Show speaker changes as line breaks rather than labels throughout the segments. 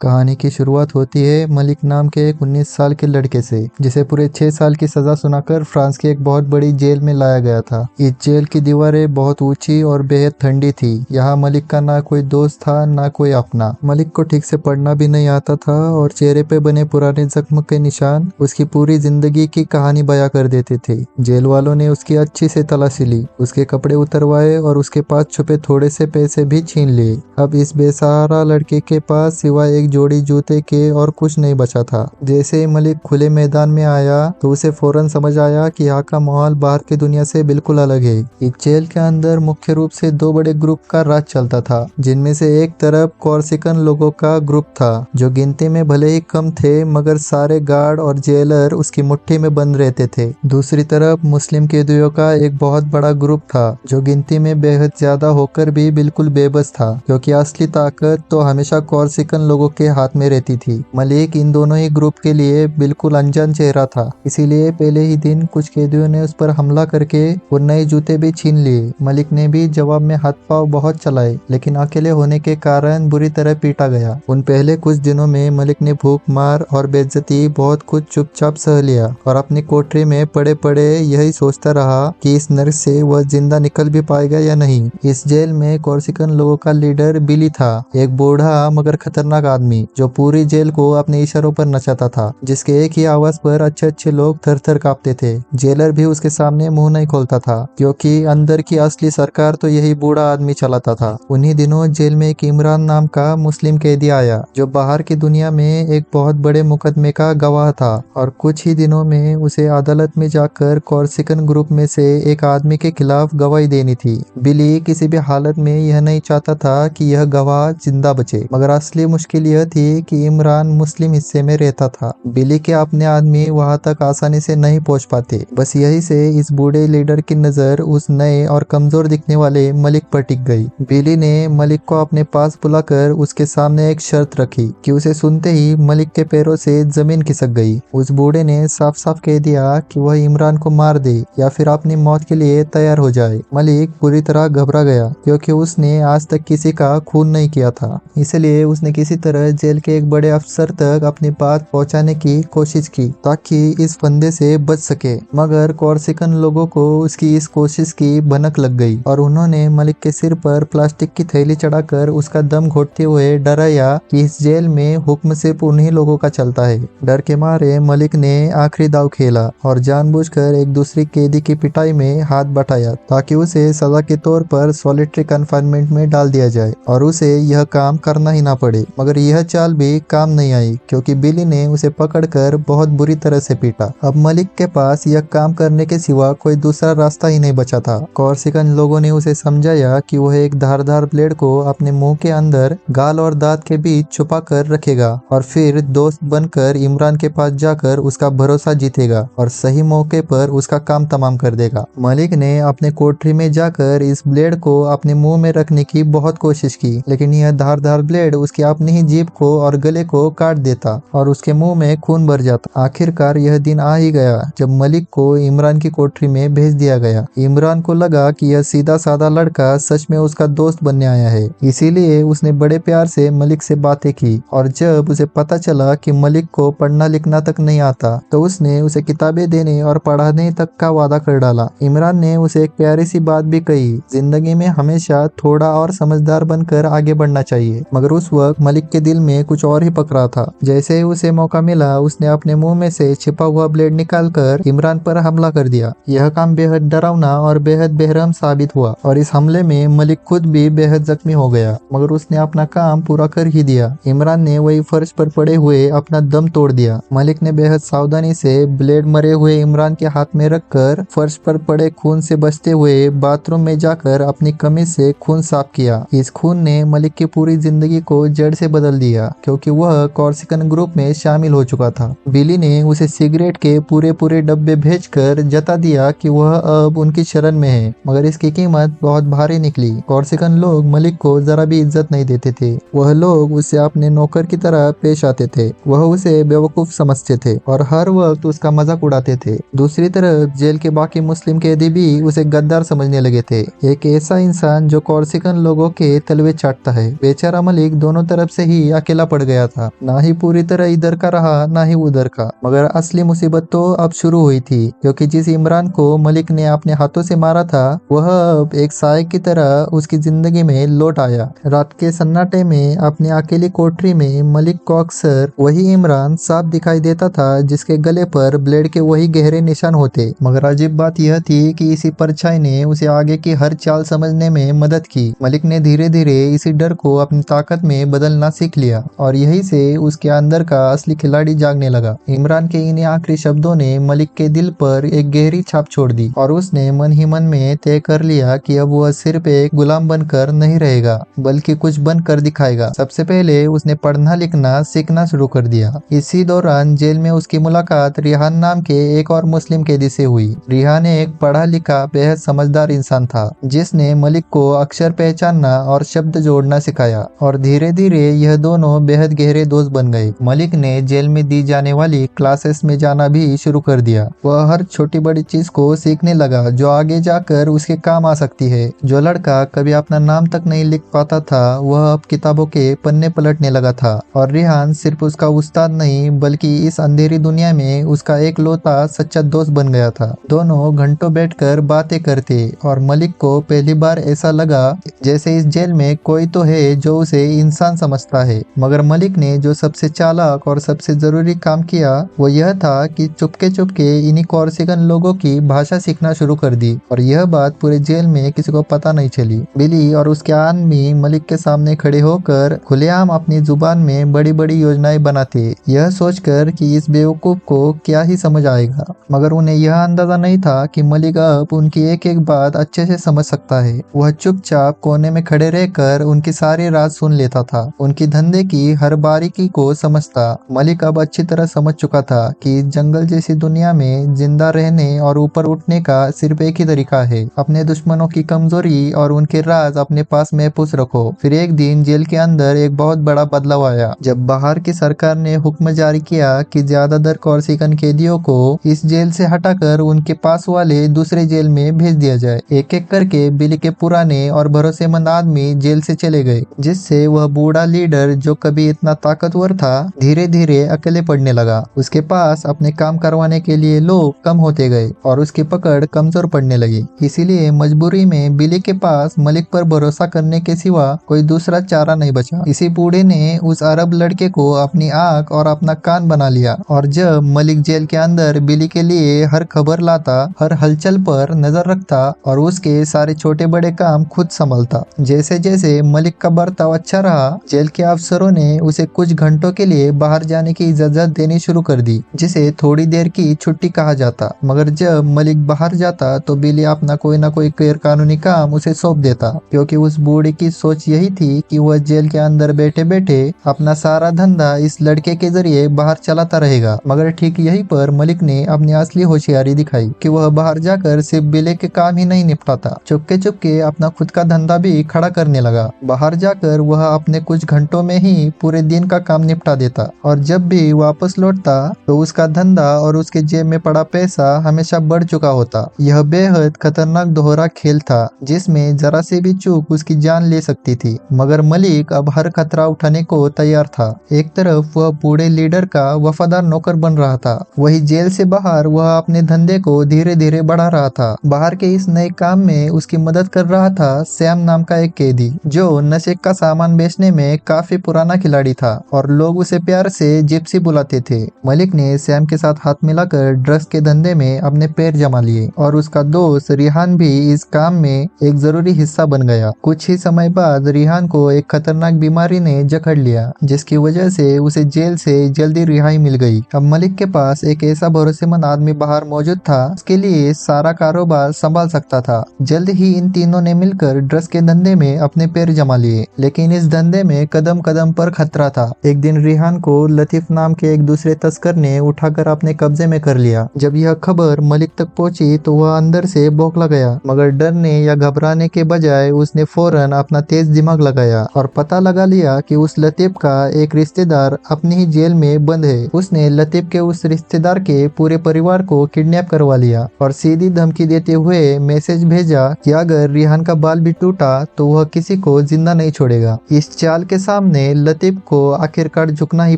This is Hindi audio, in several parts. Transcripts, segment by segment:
कहानी की शुरुआत होती है मलिक नाम के एक 19 साल के लड़के से, जिसे पूरे 6 साल की सजा सुनाकर फ्रांस की एक बहुत बड़ी जेल में लाया गया था। इस जेल की दीवारें बहुत ऊंची और बेहद ठंडी थी। यहाँ मलिक का ना कोई दोस्त था ना कोई अपना। मलिक को ठीक से पढ़ना भी नहीं आता था और चेहरे पे बने पुराने जख्म के निशान उसकी पूरी जिंदगी की कहानी बयां कर देते थे। जेल वालों ने उसकी अच्छी से तलाशी ली, उसके कपड़े उतरवाए और उसके पास छुपे थोड़े से पैसे भी छीन लिए। अब इस बेसहारा लड़के के पास सिवाय एक जोड़ी जूते के और कुछ नहीं बचा था। जैसे ही मलिक खुले मैदान में आया तो उसे फौरन समझ आया कि यहाँ का माहौल बाहर की दुनिया से बिल्कुल अलग है। इस जेल के अंदर मुख्य रूप से दो बड़े ग्रुप का राज चलता था, जिनमें से एक तरफ कॉर्सिकन लोगों का ग्रुप था, जो गिनती में भले ही कम थे मगर सारे गार्ड और जेलर उसकी मुट्ठी में बंद रहते थे। दूसरी तरफ मुस्लिम कैदियों का एक बहुत बड़ा ग्रुप था, जो गिनती में बेहद ज्यादा होकर भी बिल्कुल बेबस था, क्योंकि असली ताकत तो हमेशा कॉर्सिकन लोगों के हाथ में रहती थी। मलिक इन दोनों ही ग्रुप के लिए बिल्कुल अनजान चेहरा था, इसीलिए पहले ही दिन कुछ कैदियों ने उस पर हमला करके वो नए जूते भी छीन लिए। मलिक ने भी जवाब में हाथ पांव बहुत चलाए, लेकिन अकेले होने के कारण बुरी तरह पीटा गया। उन पहले कुछ दिनों में मलिक ने भूख, मार और बेइज्जती बहुत कुछ चुपचाप सह लिया और अपनी कोठरी में पड़े पड़े यही सोचता रहा कि इस नर्क से वह जिंदा निकल भी पाएगा या नहीं। इस जेल में कॉर्सिकन लोगों का लीडर बिली था, एक बूढ़ा मगर खतरनाक आदमी जो पूरी जेल को अपने इशारों पर नचाता था, जिसके एक ही आवाज पर अच्छे अच्छे लोग थर थर कांपते थे। जेलर भी उसके सामने मुंह नहीं खोलता था, क्योंकि अंदर की असली सरकार तो यही बूढ़ा आदमी चलाता था। उन्हीं दिनों जेल में एक इमरान नाम का मुस्लिम कैदी आया, जो बाहर की दुनिया में एक बहुत बड़े मुकदमे का गवाह था, और कुछ ही दिनों में उसे अदालत में जाकर कॉर्सिकन ग्रुप में से एक आदमी के खिलाफ गवाही देनी थी। बिली किसी भी हालत में यह नहीं चाहता था कि यह गवाह जिंदा बचे, मगर असली मुश्किल यह थी कि इमरान मुस्लिम हिस्से में रहता था। बिली के अपने आदमी वहां तक आसानी से नहीं पहुंच पाते। बस यही से इस बूढ़े लीडर की नजर उस नए और कमजोर दिखने वाले मलिक पर टिक गई। बिली ने मलिक को अपने पास बुलाकर उसके सामने एक शर्त रखी कि उसे सुनते ही मलिक के पैरों से जमीन खिसक गई। उस बूढ़े ने साफ साफ कह दिया कि वह इमरान को मार दे या फिर अपनी मौत के लिए तैयार हो जाए। मलिक पूरी तरह घबरा गया, क्योंकि उसने आज तक किसी का खून नहीं किया था। इसलिए उसने किसी तरह जेल के एक बड़े अफसर तक अपनी बात पहुंचाने की कोशिश की, ताकि इस फंदे से बच सके। मगर कॉर्सिकन लोगों को उसकी इस कोशिश की भनक लग गई और उन्होंने मलिक के सिर पर प्लास्टिक की थैली चढ़ाकर उसका दम घोटते हुए डराया कि इस जेल में हुक्म सिर्फ उन्हीं लोगों का चलता है। डर के मारे मलिक ने आखिरी दाव खेला और जानबूझकर एक दूसरी कैदी की पिटाई में हाथ बटाया, ताकि उसे सजा के तौर पर सॉलिटरी कन्फाइनमेंट में डाल दिया जाए और उसे यह काम करना ही ना पड़े। मगर यह चाल भी काम नहीं आई, क्योंकि बिली ने उसे पकड़कर बहुत बुरी तरह से पीटा। अब मलिक के पास यह काम करने के सिवा कोई दूसरा रास्ता ही नहीं बचा था। कॉर्सिकन लोगों ने उसे समझाया कि वह एक धारदार ब्लेड को अपने मुंह के अंदर गाल और दांत के बीच छुपा कर रखेगा और फिर दोस्त बनकर इमरान के पास जाकर उसका भरोसा जीतेगा और सही मौके पर उसका काम तमाम कर देगा। मलिक ने अपने कोठरी में जाकर इस ब्लेड को अपने मुंह में रखने की बहुत कोशिश की, लेकिन यह धारदार ब्लेड उसकी अपनी ही जीभ को और गले को काट देता और उसके मुंह में खून भर जाता। आखिरकार यह दिन आ ही गया जब मलिक को इमरान की कोठरी में भेज दिया गया। इमरान को लगा कि यह सीधा साधा लड़का सच में उसका दोस्त बनने आया है, इसीलिए उसने बड़े प्यार से मलिक से बातें की, और जब उसे पता चला कि मलिक को पढ़ना लिखना तक नहीं आता तो उसने उसे किताबें देने और पढ़ाने तक का वादा कर डाला। इमरान ने उसे एक प्यारी सी बात भी कही, जिंदगी में हमेशा थोड़ा और समझदार बनकर आगे बढ़ना चाहिए। मगर उस वक्त मलिक के दिल में कुछ और ही पक रहा था। जैसे ही उसे मौका मिला उसने अपने मुंह में से छिपा हुआ ब्लेड निकालकर इमरान पर हमला कर दिया। यह काम बेहद डरावना और बेहद बेरहम साबित हुआ और इस हमले में मलिक खुद भी बेहद जख्मी हो गया, मगर उसने अपना काम पूरा कर ही दिया। इमरान ने वही फर्श पर पड़े हुए अपना दम तोड़ दिया। मलिक ने बेहद सावधानी से ब्लेड मरे हुए इमरान के हाथ में रखकर फर्श पर पड़े खून से बचते हुए बाथरूम में जाकर अपनी कमीज से खून साफ किया। इस खून ने मलिक की पूरी जिंदगी को जड़ से बदल दिया, क्योंकि वह कॉर्सिकन ग्रुप में शामिल हो चुका था। बिली ने उसे सिगरेट के पूरे पूरे डब्बे भेजकर जता दिया कि वह अब उनकी शरण में है, मगर इसकी कीमत बहुत भारी निकली। कॉर्सिकन लोग मलिक को जरा भी इज्जत नहीं देते थे। वह लोग उससे अपने नौकर की तरह पेश आते थे। वह उसे बेवकूफ समझते थे और हर वक्त उसका मजाक उड़ाते थे। दूसरी तरफ जेल के बाकी मुस्लिम कैदी भी उसे गद्दार समझने लगे थे, एक ऐसा इंसान जो कॉर्सिकन लोगों के तलवे चाटता है। बेचारा मलिक दोनों तरफ से ही अकेला पड़ गया था। ना ही पूरी तरह इधर का रहा ना ही उधर का। मगर असली मुसीबत तो अब शुरू हुई थी, क्योंकि जिस इमरान को मलिक ने अपने हाथों से मारा था वह अब एक साय की तरह उसकी जिंदगी में लौट आया। रात के सन्नाटे में अपनी अकेली कोठरी में मलिक को अक्सर वही इमरान साफ दिखाई देता था, जिसके गले पर ब्लेड के वही गहरे निशान होते। मगर अजीब बात यह थी कि इसी परछाई ने उसे आगे की हर चाल समझने में मदद की। मलिक ने धीरे धीरे इसी डर को अपनी ताकत में बदलना सीख लिया और यही से उसके अंदर का असली खिलाड़ी जागने लगा। इमरान के इन आखिरी शब्दों ने मलिक के दिल पर एक गहरी छाप छोड़ दी और उसने मन ही मन में तय कर लिया कि अब वह सिर्फ एक गुलाम बनकर नहीं रहेगा, बल्कि कुछ बनकर दिखाएगा। सबसे पहले उसने पढ़ना लिखना सीखना शुरू कर दिया। इसी दौरान जेल में उसकी मुलाकात रिहान नाम के एक और मुस्लिम कैदी से हुई। रिहान एक पढ़ा लिखा बेहद समझदार इंसान था, जिसने मलिक को अक्षर पहचानना और शब्द जोड़ना सिखाया और धीरे धीरे यह दोनों बेहद गहरे दोस्त बन गए। मलिक ने जेल में दी जाने वाली क्लासेस में जाना भी शुरू कर दिया। वह हर छोटी बड़ी चीज को सीखने लगा जो आगे जाकर उसके काम आ सकती है। जो लड़का कभी अपना नाम तक नहीं लिख पाता था वह अब किताबों के पन्ने पलटने लगा था और रिहान सिर्फ उसका उस्ताद नहीं बल्कि इस अंधेरी दुनिया में उसका एकलौता सच्चा दोस्त बन गया था। दोनों घंटों बैठकर बातें करते और मलिक को पहली बार ऐसा लगा जैसे इस जेल में कोई तो है जो उसे इंसान समझता है। मगर मलिक ने जो सबसे चालाक और सबसे जरूरी काम किया वो यह था कि चुपके चुपके इन्हीं कोर्सिकन लोगों की भाषा सीखना शुरू कर दी और यह बात पूरे जेल में किसी को पता नहीं चली। बिली और उसके आदमी मलिक के सामने खड़े होकर खुलेआम अपनी जुबान में बड़ी बड़ी योजनाएं बनाते, यह सोचकर कि इस बेवकूफ को क्या ही समझ आएगा। मगर उन्हें यह अंदाजा नहीं था कि मलिक अब उनकी एक एक बात अच्छे से समझ सकता है। वह चुपचाप कोने में खड़े रहकर उनकी सारी रात सुन लेता था, उनकी धंधे की हर बारीकी को समझता। मलिक अब अच्छी तरह समझ चुका था कि जंगल जैसी दुनिया में जिंदा रहने और ऊपर उठने का सिर्फ एक ही तरीका है, अपने दुश्मनों की कमजोरी और उनके राज अपने पास महफूज रखो। फिर एक दिन जेल के अंदर एक बहुत बड़ा बदलाव आया, जब बाहर की सरकार ने हुक्म जारी किया कि ज्यादातर कोर्सिकन कैदियों को इस जेल से हटाकर उनके पास वाले दूसरे जेल में भेज दिया जाए। एक एक करके बिली के पुराने और भरोसेमंद आदमी जेल से चले गए, जिससे वह बूढ़ा लीडर जो कभी इतना ताकतवर था धीरे धीरे अकेले पड़ने लगा। उसके पास अपने काम करवाने के लिए लोग कम होते गए और उसकी पकड़ कमजोर पड़ने लगी। इसीलिए मजबूरी में बिली के पास मलिक पर भरोसा करने के सिवा कोई दूसरा चारा नहीं बचा। इसी बूढ़े ने उस अरब लड़के को अपनी आंख और अपना कान बना लिया और जब मलिक जेल के अंदर बिली के लिए हर खबर लाता, हर हलचल पर नजर रखता और उसके सारे छोटे बड़े काम खुद संभालता। जैसे जैसे मलिक का बर्ताव अच्छा रहा, जेल के अफसरों ने उसे कुछ घंटों के लिए बाहर जाने की इजाजत देनी शुरू कर दी, जिसे थोड़ी देर की छुट्टी कहा जाता। मगर जब मलिक बाहर जाता तो बिली अपना कोई ना कोई गैर कानूनी काम उसे सौंप देता, क्योंकि उस बूढ़े की सोच यही थी कि वह जेल के अंदर बैठे बैठे अपना सारा धंधा इस लड़के के जरिए बाहर चलाता रहेगा। मगर ठीक यहीं पर मलिक ने अपनी असली होशियारी दिखाई कि वह बाहर जाकर सिर्फ बिले के काम ही नहीं निपटाता, चुपके चुपके अपना खुद का धंधा भी खड़ा करने लगा। बाहर जाकर वह अपने कुछ घंटों में ही पूरे दिन का काम निपटा देता और जब भी वापस लौटता तो उसका धंधा और उसके जेब में पड़ा पैसा हमेशा बढ़ चुका होता। यह बेहद खतरनाक दोहरा खेल था जिसमें जरा से भी चूक उसकी जान ले सकती थी। मगर मलिक अब हर खतरा उठाने को तैयार था। एक तरफ वह बूढ़े लीडर का वफादार नौकर बन रहा था, वही जेल से बाहर वह अपने धंधे को धीरे धीरे बढ़ा रहा था। बाहर के इस नए काम में उसकी मदद कर रहा था सैम नाम का एक कैदी, जो नशे का सामान बेचने में काफी पुराना खिलाड़ी था और लोग उसे प्यार से जिप्सी बुलाते थे। मलिक ने सैम के साथ हाथ मिलाकर ड्रग्स के धंधे में अपने पैर जमा लिए और उसका दोस्त रिहान भी इस काम में एक जरूरी हिस्सा बन गया। कुछ ही समय बाद रिहान को एक खतरनाक बीमारी ने जकड़ लिया, जिसकी वजह से उसे जेल से जल्दी रिहाई मिल गई। अब मलिक के पास एक ऐसा भरोसेमंद आदमी बाहर मौजूद था, उसके लिए सारा कारोबार संभाल सकता था। जल्द ही इन तीनों ने मिलकर ड्रग्स के धंधे में अपने पैर जमा लिए, लेकिन इस धंधे में कदम कदम पर खतरा था। एक दिन रिहान को लतीफ नाम के एक दूसरे तस्कर ने उठाकर अपने कब्जे में कर लिया। जब यह खबर मलिक तक पहुंची तो वह अंदर से बौखला गया, मगर डरने या घबराने के बजाय उसने फौरन अपना तेज दिमाग लगाया और पता लगा लिया कि उस लतीफ का एक रिश्तेदार अपनी ही जेल में बंद है। उसने लतीफ के उस रिश्तेदार के पूरे परिवार को किडनैप करवा लिया और सीधी धमकी देते हुए मैसेज भेजा कि अगर रिहान का बाल भी टूटा तो वह किसी को जिंदा नहीं छोड़ेगा। इस चाल के सामने सामने लतीफ को आखिरकार झुकना ही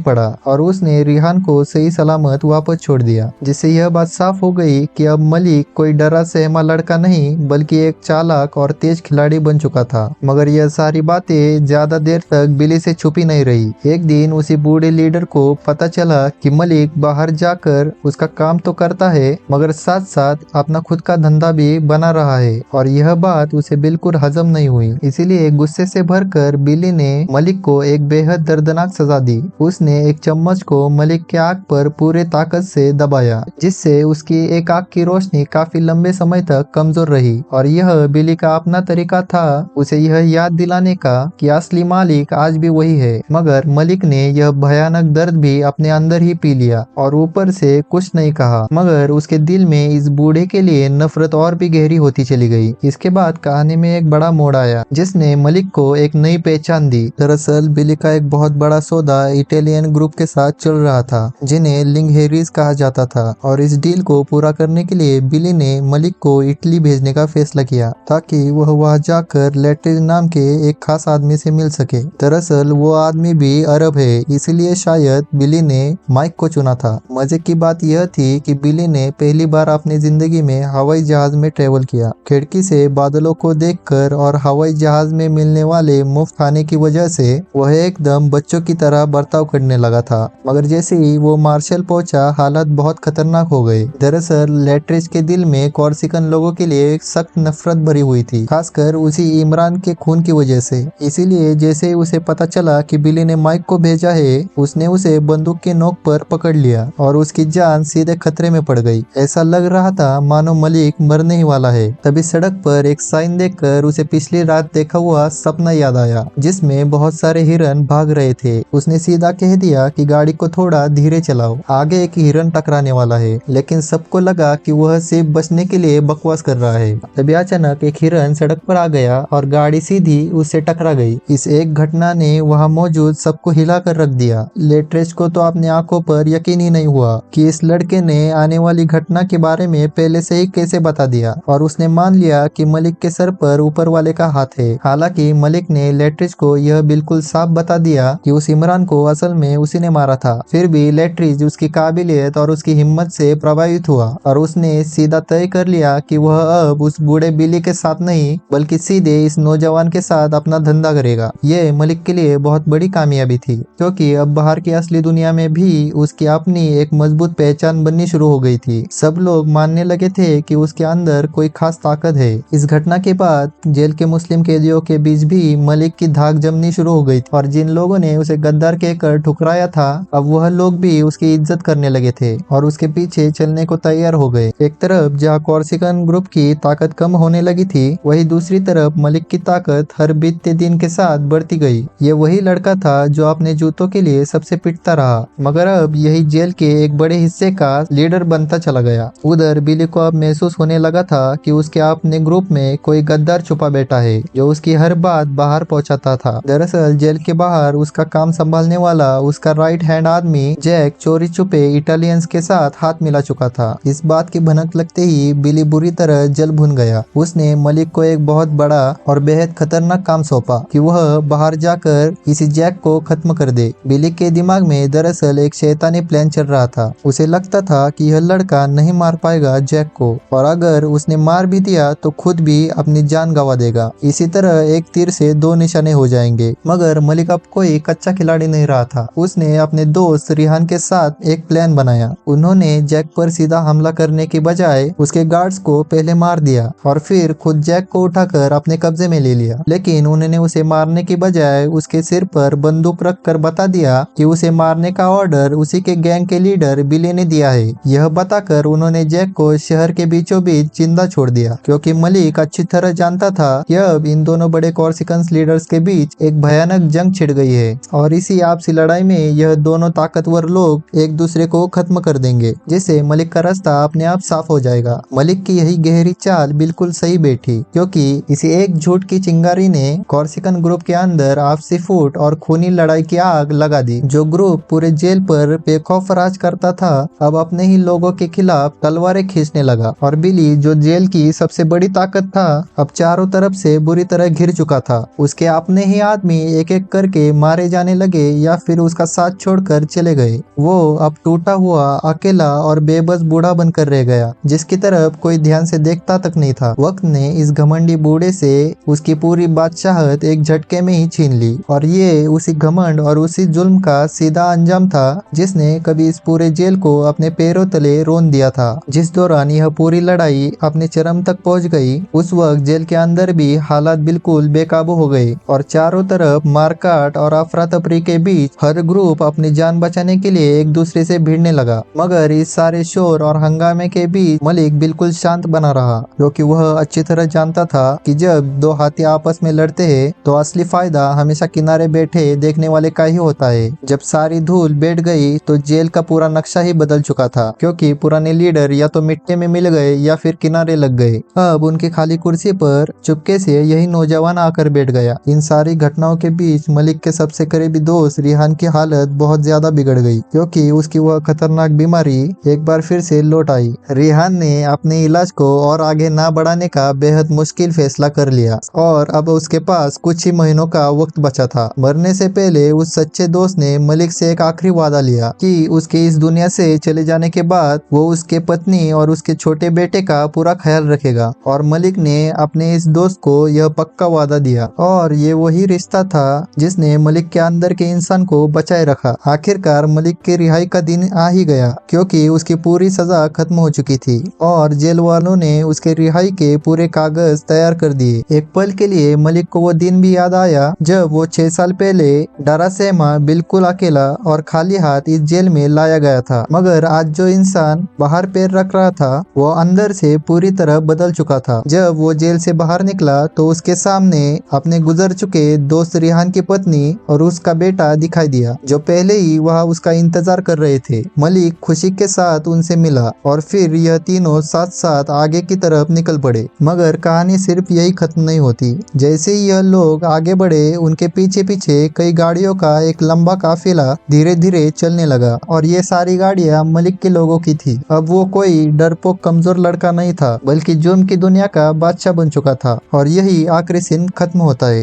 पड़ा और उसने रिहान को सही सलामत वापस छोड़ दिया, जिससे यह बात साफ हो गई कि अब मलिक कोई डरा सहमा लड़का नहीं बल्कि एक चालाक और तेज खिलाड़ी बन चुका था। मगर यह सारी बातें ज्यादा देर तक बिली से छुपी नहीं रही। एक दिन उसी बूढ़े लीडर को पता चला कि मलिक बाहर जाकर उसका काम तो करता है मगर साथ साथ अपना खुद का धंधा भी बना रहा है और यह बात उसे बिल्कुल हजम नहीं हुई। इसीलिए गुस्से से भरकर बिली ने मलिक को एक बेहद दर्दनाक सजा दी। उसने एक चम्मच को मलिक के आंख पर पूरे ताकत से दबाया, जिससे उसकी एक आंख की रोशनी काफी लंबे समय तक कमजोर रही और यह बिली का अपना तरीका था उसे यह याद दिलाने का कि असली मालिक आज भी वही है। मगर मलिक ने यह भयानक दर्द भी अपने अंदर ही पी लिया और ऊपर से कुछ नहीं कहा, मगर उसके दिल में इस बूढ़े के लिए नफरत और भी गहरी होती चली गई। इसके बाद कहानी में एक बड़ा मोड़ आया जिसने मलिक को एक नई पहचान दी। दरअसल बिली का एक बहुत बड़ा सौदा इटालियन ग्रुप के साथ चल रहा था जिन्हें लिंगहेरिस कहा जाता था और इस डील को पूरा करने के लिए बिली ने मलिक को इटली भेजने का फैसला किया ताकि वह वहां जाकर लैट्रिज नाम के एक खास आदमी से मिल सके। दरअसल वो आदमी भी अरब है, इसलिए शायद बिली ने माइक को चुना था। मजे की बात यह थी कि बिली ने पहली बार अपनी जिंदगी में हवाई जहाज में ट्रेवल किया। खिड़की से बादलों को देखकर और हवाई जहाज में मिलने वाले मुफ्त खाने की वजह से वह एकदम बच्चों की तरह बर्ताव करने लगा था। मगर जैसे ही वो मार्शल पहुंचा हालत बहुत खतरनाक हो गई। दरअसल लैट्रिज के दिल में कॉर्सिकन लोगों के लिए एक सख्त नफरत भरी हुई थी, खासकर उसी इमरान के खून की वजह से। इसीलिए जैसे ही उसे पता चला कि बिली ने माइक को भेजा है, उसने उसे बंदूक के नोक पर पकड़ लिया और उसकी जान सीधे खतरे में पड़ गई। ऐसा लग रहा था मानो मलिक मरने ही वाला है। तभी सड़क पर एक साइन देखकर उसे पिछली रात देखा हुआ सपना याद आया जिसमें बहुत सारे हिरन भाग रहे थे। उसने सीधा कह दिया कि गाड़ी को थोड़ा धीरे चलाओ, आगे एक हिरन टकराने वाला है। लेकिन सबको लगा कि वह सिर्फ बचने के लिए बकवास कर रहा है। तभी अचानक एक हिरन सड़क पर आ गया और गाड़ी सीधी उससे टकरा गई। इस एक घटना ने वहां मौजूद सबको हिलाकर रख दिया। लेट्रिज को तो अपनी आंखों पर यकीन ही नहीं हुआ कि इस लड़के ने आने वाली घटना के बारे में पहले से ही कैसे बता दिया और उसने मान लिया कि मलिक के सर पर ऊपर वाले का हाथ है। हालांकि मलिक ने लेट्रिज को यह बिल्कुल साफ बता दिया कि उस इमरान को असल में उसी ने मारा था। फिर भी लेट्रिज उसकी काबिलियत और उसकी हिम्मत से प्रभावित हुआ और उसने सीधा तय कर लिया कि वह अब उस बूढ़े बिली के साथ नहीं बल्कि सीधे इस नौजवान के साथ अपना धंधा करेगा। यह मलिक के लिए बहुत बड़ी कामयाबी थी क्योंकि अब बाहर की असली दुनिया में भी उसकी अपनी एक मजबूत पहचान बननी शुरू हो गई थी। सब लोग मानने लगे थे कि उसके अंदर कोई खास ताकत है। इस घटना के बाद जेल के मुस्लिम कैदियों के बीच भी मलिक की धाक जमनी शुरू हो गई थी और जिन लोगों ने उसे गद्दार कहकर ठुकराया था अब वह लोग भी उसकी इज्जत करने लगे थे और उसके पीछे चलने को तैयार हो गए। एक तरफ जहाँ कॉर्सिकन ग्रुप की ताकत कम होने लगी थी, वही दूसरी तरफ मलिक की ताकत हर बीतते दिन के साथ बढ़ती गई। ये वही लड़का था जो अपने जूतों के लिए सबसे पिटता रहा, मगर अब यही जेल के एक बड़े हिस्से का लीडर बनता चला गया। उधर बिली को अब महसूस होने लगा था कि उसके अपने ग्रुप में कोई गद्दार छुपा बैठा है जो उसकी हर बात बाहर पहुंचाता था। दरअसल जेल के बाहर उसका काम संभालने वाला उसका राइट हैंड आदमी जैक चोरी छुपे इटालियंस के साथ हाथ मिला चुका था। इस बात की भनक लगते ही बिली बुरी तरह जल भुन गया। उसने मलिक को एक बहुत बड़ा और बेहद खतरनाक काम सौंपा कि वह बाहर जाकर इसी जैक को खत्म कर दे। बिली के दिमाग में दरअसल एक शैतानी प्लान चल रहा था। उसे लगता था कि यह लड़का नहीं मार पाएगा जैक को और अगर उसने मार भी दिया तो खुद भी अपनी जान गंवा देगा। इसी तरह एक तीर से दो निशाने हो जाएंगे। मगर मलिक अब कोई कच्चा खिलाड़ी नहीं रहा था। उसने अपने दोस्त रिहान के साथ एक प्लान बनाया। उन्होंने जैक पर सीधा हमला करने की बजाय उसके गार्ड्स को पहले मार दिया और फिर खुद जैक को उठाकर अपने कब्जे में ले लिया। लेकिन उन्होंने उसे मारने की बजाय उसके सिर पर बंदूक रखकर बता दिया कि उसे मारने का ऑर्डर उसी के गैंग के लीडर बिली ने दिया है। यह बताकर उन्होंने जैक को शहर के बीचों बीच जिंदा छोड़ दिया क्योंकि मलिक अच्छी तरह जानता था कि अब इन दोनों बड़े कॉर्सिकन लीडर्स के बीच एक भयानक जंग छिड़ गई है और इसी आपसी लड़ाई में यह दोनों ताकतवर लोग एक दूसरे को खत्म कर देंगे, जिससे मलिक का रास्ता अपने आप साफ हो जाएगा। मलिक की यही गहरी चाल बिल्कुल सही बैठी क्योंकि इसी एक झूठ की चिंगारी ने कॉर्सिकन ग्रुप के अंदर आपसी फूट और खूनी लड़ाई की आग लगा दी। जो ग्रुप पूरे जेल पर बेखौफ राज करता था अब अपने ही लोगों के खिलाफ तलवारें खींचने लगा और बिली जो जेल की सबसे बड़ी ताकत था अब चारों तरफ से बुरी तरह घिर चुका था। उसके अपने ही आदमी एक एक करके मारे जाने लगे या फिर उसका साथ छोड़कर चले गए। वो अब टूटा हुआ, अकेला और बेबस बूढ़ा बनकर रह गया, जिसकी तरफ कोई ध्यान से देखता तक नहीं था। वक्त ने इस घमंडी बूढ़े से उसकी पूरी बादशाहत एक झटके में ही छीन ली, और ये उसी घमंड और उसी जुल्म का सीधा अंजाम था जिसने कभी इस पूरे जेल को अपने पैरों तले रोन दिया था। जिस दौरान यह पूरी लड़ाई अपने चरम तक पहुंच गई, उस वक्त जेल के अंदर भी हालात बिल्कुल बेकाबू हो गए और चारों तरफ मारकाट और अफरा तफरी के बीच हर ग्रुप अपनी जान बचाने के लिए एक दूसरे से भिड़ने लगा। मगर इस सारे शोर और हंगामे के बीच मलिक बिल्कुल शांत बना रहा, क्योंकि वह अच्छी तरह जानता था कि जब दो हाथी आपस में लड़ते हैं तो असली फायदा हमेशा किनारे बैठे देखने वाले का ही होता है। जब सारी धूल बैठ गई तो जेल का पूरा नक्शा ही बदल चुका था, क्योंकि पुराने लीडर या तो मिट्टी में मिल गए या फिर किनारे लग गए। अब उनकी खाली कुर्सी पर चुपके से यही नौजवान आकर बैठ गया। इन सारी घटनाओं के बीच मलिक के सबसे करीबी दोस्त रिहान की हालत बहुत ज्यादा बिगड़ गई, क्योंकि उसकी वह खतरनाक बीमारी एक बार फिर से लौट आई। रिहान ने अपने इलाज को और आगे ना बढ़ाने का बेहद मुश्किल फैसला कर लिया और अब उसके पास कुछ ही महीनों का वक्त बचा था। मरने से पहले उस सच्चे दोस्त ने मलिक से एक आखिरी वादा लिया कि उसके इस दुनिया से चले जाने के बाद वो उसके पत्नी और उसके छोटे बेटे का पूरा ख्याल रखेगा। और मलिक ने अपने इस दोस्त को यह पक्का वादा दिया, और ये वही रिश्ता था जिसने मलिक के अंदर के इंसान को बचाए रखा। आखिरकार मलिक की रिहाई का दिन आ ही गया, क्योंकि उसकी पूरी सजा खत्म हो चुकी थी और जेल वालों ने उसके रिहाई के पूरे कागज तैयार कर दिए। एक पल के लिए मलिक को वो दिन भी याद आया जब वो 6 साल पहले डरा सहमा, बिल्कुल अकेला और खाली हाथ इस जेल में लाया गया था। मगर आज जो इंसान बाहर पैर रख रहा था वो अंदर से पूरी तरह बदल चुका था। जब वो जेल से बाहर निकला तो उसके सामने अपने गुजर चुके दोस्त रिहान की पत्नी और उसका बेटा दिखाई दिया, जो पहले ही वहाँ उसका इंतजार कर रहे थे। मलिक खुशी के साथ उनसे मिला और फिर यह तीनों साथ साथ आगे की तरफ निकल पड़े। मगर कहानी सिर्फ यही खत्म नहीं होती। जैसे ही यह लोग आगे बढ़े, उनके पीछे पीछे कई गाड़ियों का एक लंबा काफिला धीरे धीरे चलने लगा, और ये सारी गाड़ियां मलिक के लोगों की थी। अब वो कोई डरपोक कमजोर लड़का नहीं था, बल्कि जुर्म की दुनिया का बादशाह बन चुका था। और यही आखिरी सीन खत्म होता है।